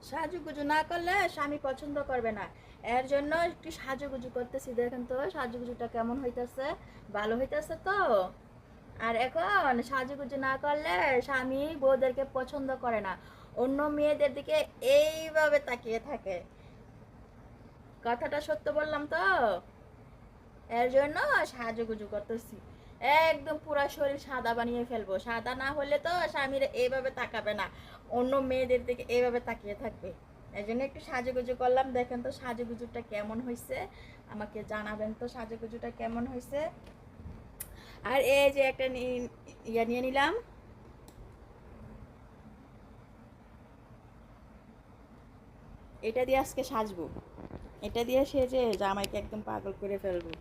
সাজুগুজু না করলে স্বামী পছন্দ করবে না। এর জন্য একটু সাজুগুজু করতেছি, দেখেন তো সাজুগুজুটা কেমন হইতেছে, ভালো হইতেছে তো। আর এখন সাজুগুজু না করলে স্বামী বউদেরকে পছন্দ করে না, অন্য মেয়েদের দিকে এইভাবে তাকিয়ে থাকে। কথাটা সত্য বললাম তো। এর জন্য সাজুগুজু করতেছি, একদম পুরো শরীর সাদা বানিয়ে ফেলবো। সাদা না হলে তো স্বামীর এইভাবে তাকাবে না, অন্য মেয়েদের দিকে এইভাবে তাকিয়ে থাকবে। এই জন্য একটু সাজুগুজু করলাম। দেখেন তো সাজুগুজুটা কেমন হয়েছে, আমাকে জানাবেন তো সাজুগুজুটা কেমন হয়েছে। আর এই যে একটা ইয়া নিয়ে নিলাম, এটা দিয়ে আজকে সাজবো, এটা দিয়ে সেজে জামাইকে একদম পাগল করে ফেলবো।